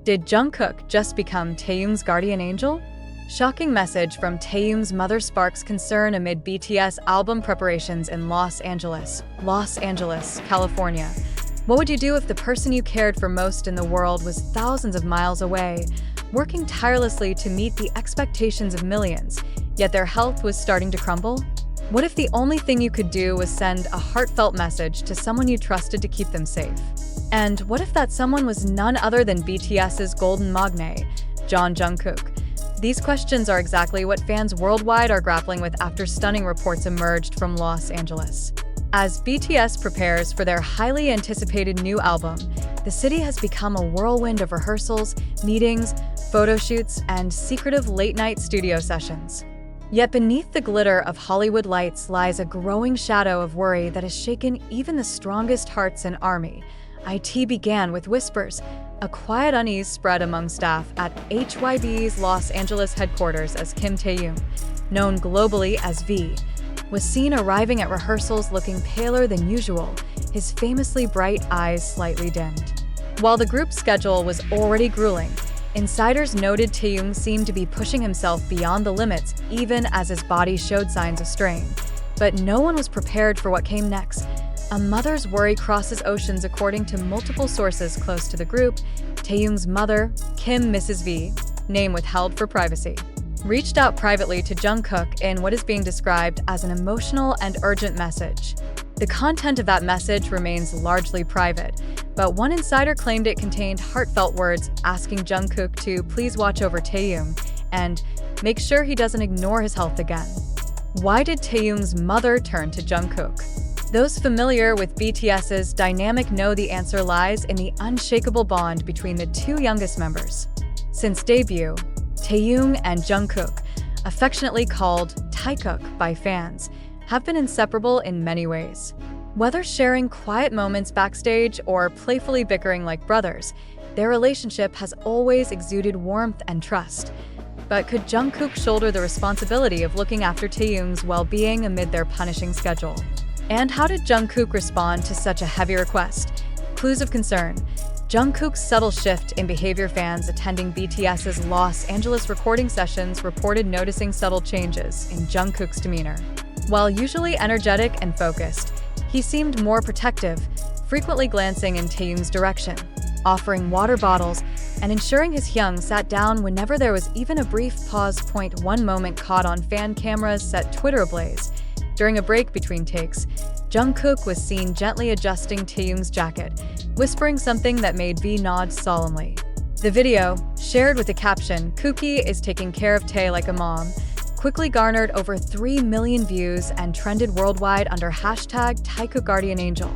Did Jungkook just become Taehyung's guardian angel? Shocking message from Taehyung's mother sparks concern amid BTS album preparations in Los Angeles, California. What would you do if the person you cared for most in the world was thousands of miles away, working tirelessly to meet the expectations of millions, yet their health was starting to crumble? What if the only thing you could do was send a heartfelt message to someone you trusted to keep them safe? And what if that someone was none other than BTS's golden magne, Jungkook? These questions are exactly what fans worldwide are grappling with after stunning reports emerged from Los Angeles. As BTS prepares for their highly anticipated new album, the city has become a whirlwind of rehearsals, meetings, photo shoots, and secretive late-night studio sessions. Yet beneath the glitter of Hollywood lights lies a growing shadow of worry that has shaken even the strongest hearts in ARMY. IT began with whispers. A quiet unease spread among staff at HYB's Los Angeles headquarters as Kim Taehyung, known globally as V, was seen arriving at rehearsals looking paler than usual, his famously bright eyes slightly dimmed. While the group's schedule was already grueling, insiders noted Taehyung seemed to be pushing himself beyond the limits even as his body showed signs of strain. But no one was prepared for what came next. A mother's worry crosses oceans according to multiple sources close to the group. Taehyung's mother, Kim Mrs. V, name withheld for privacy, reached out privately to Jungkook in what is being described as an emotional and urgent message. The content of that message remains largely private, but one insider claimed it contained heartfelt words asking Jungkook to please watch over Taehyung and make sure he doesn't ignore his health again. Why did Taehyung's mother turn to Jungkook? Those familiar with BTS's dynamic know the answer lies in the unshakable bond between the two youngest members. Since debut, Taehyung and Jungkook, affectionately called TaeKook by fans, have been inseparable in many ways. Whether sharing quiet moments backstage or playfully bickering like brothers, their relationship has always exuded warmth and trust. But could Jungkook shoulder the responsibility of looking after Taehyung's well-being amid their punishing schedule? And how did Jungkook respond to such a heavy request? Clues of concern. Jungkook's subtle shift in behavior. Fans attending BTS's Los Angeles recording sessions reported noticing subtle changes in Jungkook's demeanor. While usually energetic and focused, he seemed more protective, frequently glancing in Taehyung's direction, offering water bottles, and ensuring his Hyung sat down whenever there was even a brief pause. One moment caught on fan cameras set Twitter ablaze. During a break between takes, Jungkook was seen gently adjusting Taehyung's jacket, whispering something that made V nod solemnly. The video, shared with the caption, "Kookie is taking care of Tae like a mom," quickly garnered over 3 million views and trended worldwide under hashtag #TaeKookGuardianAngel.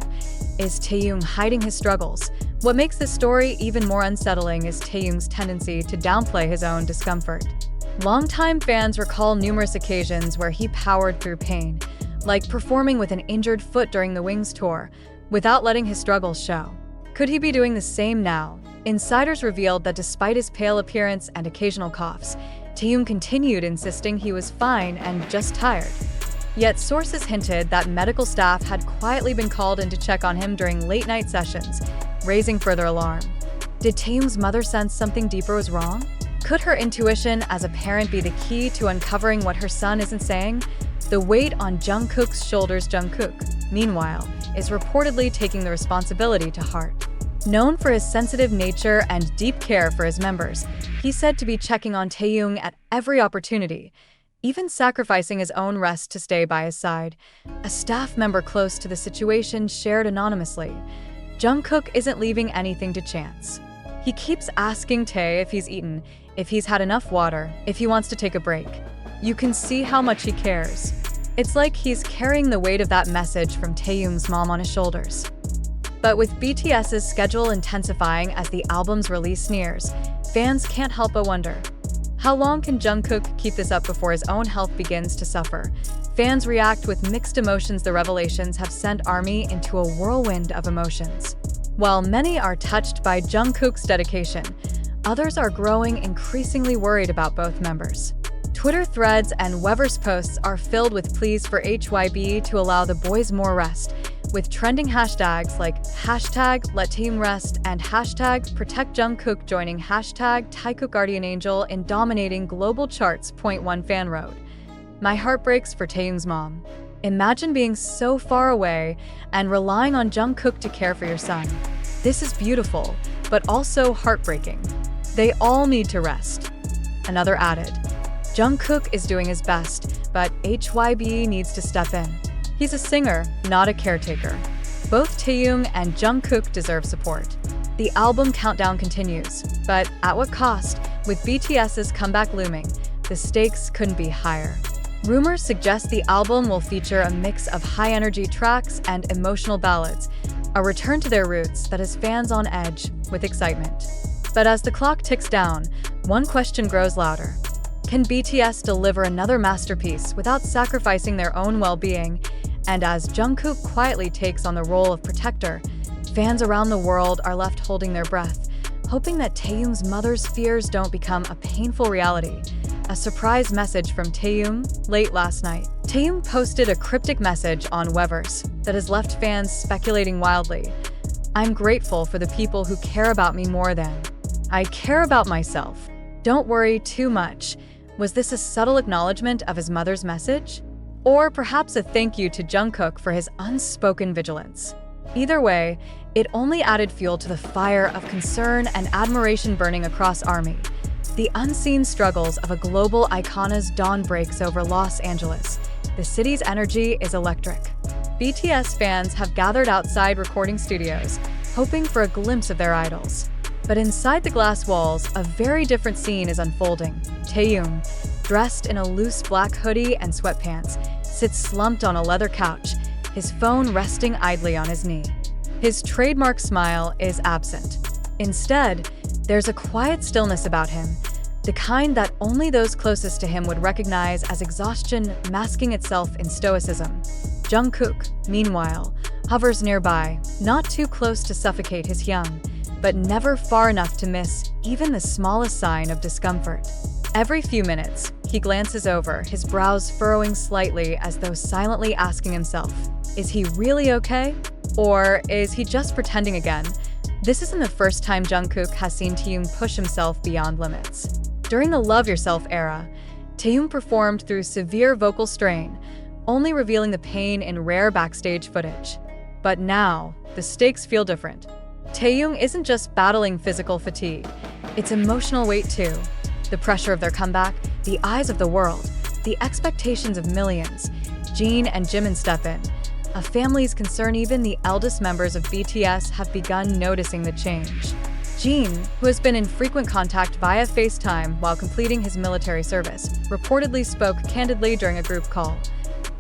Is Taehyung hiding his struggles? What makes this story even more unsettling is Taehyung's tendency to downplay his own discomfort. Longtime fans recall numerous occasions where he powered through pain, like performing with an injured foot during the Wings tour, without letting his struggles show. Could he be doing the same now? Insiders revealed that despite his pale appearance and occasional coughs, Taehyung continued insisting he was fine and just tired. Yet sources hinted that medical staff had quietly been called in to check on him during late-night sessions, raising further alarm. Did Taehyung's mother sense something deeper was wrong? Could her intuition as a parent be the key to uncovering what her son isn't saying? The weight on Jungkook's shoulders. Jungkook, meanwhile, is reportedly taking the responsibility to heart. Known for his sensitive nature and deep care for his members, he's said to be checking on Taehyung at every opportunity, even sacrificing his own rest to stay by his side. A staff member close to the situation shared anonymously, "Jungkook isn't leaving anything to chance. He keeps asking Tae if he's eaten, if he's had enough water, if he wants to take a break. You can see how much he cares." It's like he's carrying the weight of that message from Taehyung's mom on his shoulders. But with BTS's schedule intensifying as the album's release nears, fans can't help but wonder, how long can Jungkook keep this up before his own health begins to suffer? Fans react with mixed emotions. The revelations have sent ARMY into a whirlwind of emotions. While many are touched by Jungkook's dedication, others are growing increasingly worried about both members. Twitter threads and Weverse posts are filled with pleas for HYB to allow the boys more rest, with trending hashtags like hashtag Let Taehyung Rest and hashtag Protect Jungkook joining hashtag TaeKook Guardian Angel in dominating global charts. Point one fan wrote, "My heart breaks for Taehyung's mom. Imagine being so far away and relying on Jungkook to care for your son. This is beautiful, but also heartbreaking. They all need to rest." Another added, "Jungkook is doing his best, but HYB needs to step in. He's a singer, not a caretaker." Both Taehyung and Jungkook deserve support. The album countdown continues, but at what cost? With BTS's comeback looming, the stakes couldn't be higher. Rumors suggest the album will feature a mix of high-energy tracks and emotional ballads, a return to their roots that has fans on edge with excitement. But as the clock ticks down, one question grows louder. Can BTS deliver another masterpiece without sacrificing their own well-being? And as Jungkook quietly takes on the role of protector, fans around the world are left holding their breath, hoping that Taehyung's mother's fears don't become a painful reality. A surprise message from Taehyung late last night. Taehyung posted a cryptic message on Weverse that has left fans speculating wildly. "I'm grateful for the people who care about me more than I care about myself. Don't worry too much." Was this a subtle acknowledgement of his mother's message? Or perhaps a thank you to Jungkook for his unspoken vigilance? Either way, it only added fuel to the fire of concern and admiration burning across ARMY. The unseen struggles of a global icon as dawn breaks over Los Angeles. The city's energy is electric. BTS fans have gathered outside recording studios, hoping for a glimpse of their idols. But inside the glass walls, a very different scene is unfolding. Taehyung, dressed in a loose black hoodie and sweatpants, sits slumped on a leather couch, his phone resting idly on his knee. His trademark smile is absent. Instead, there's a quiet stillness about him, the kind that only those closest to him would recognize as exhaustion masking itself in stoicism. Jungkook, meanwhile, hovers nearby, not too close to suffocate his young, but never far enough to miss even the smallest sign of discomfort. Every few minutes, he glances over, his brows furrowing slightly as though silently asking himself, is he really okay? Or is he just pretending again? This isn't the first time Jungkook has seen Taehyung push himself beyond limits. During the Love Yourself era, Taehyung performed through severe vocal strain, only revealing the pain in rare backstage footage. But now, the stakes feel different. Taehyung isn't just battling physical fatigue, it's emotional weight too. The pressure of their comeback, the eyes of the world, the expectations of millions. Jin and Jimin step in. A family's concern. Even the eldest members of BTS have begun noticing the change. Jin, who has been in frequent contact via FaceTime while completing his military service, reportedly spoke candidly during a group call.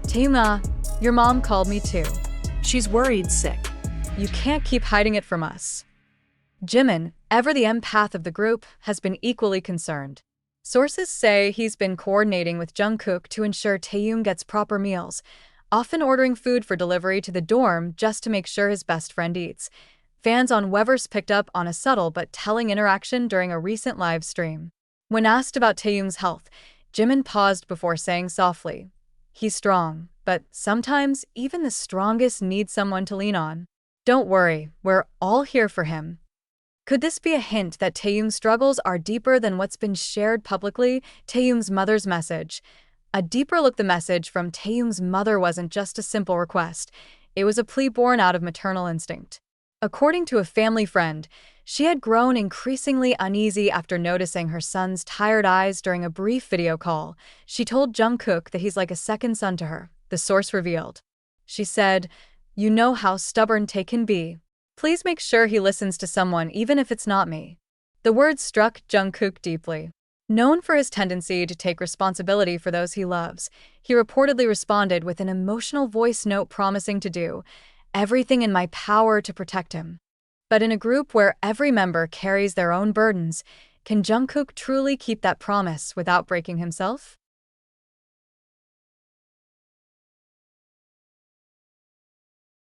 "Taehyung, your mom called me too. She's worried sick. You can't keep hiding it from us." Jimin, ever the empath of the group, has been equally concerned. Sources say he's been coordinating with Jungkook to ensure Taehyung gets proper meals, often ordering food for delivery to the dorm just to make sure his best friend eats. Fans on Weverse picked up on a subtle but telling interaction during a recent live stream. When asked about Taehyung's health, Jimin paused before saying softly, "He's strong, but sometimes even the strongest need someone to lean on. Don't worry, we're all here for him." Could this be a hint that Taehyung's struggles are deeper than what's been shared publicly? Taehyung's mother's message. A deeper look. The message from Taehyung's mother wasn't just a simple request. It was a plea born out of maternal instinct. According to a family friend, she had grown increasingly uneasy after noticing her son's tired eyes during a brief video call. She told Jungkook that he's like a second son to her, the source revealed. She said, "You know how stubborn Tae can be. Please make sure he listens to someone even if it's not me." The words struck Jungkook deeply. Known for his tendency to take responsibility for those he loves, he reportedly responded with an emotional voice note promising to do everything in my power to protect him. But in a group where every member carries their own burdens, can Jungkook truly keep that promise without breaking himself?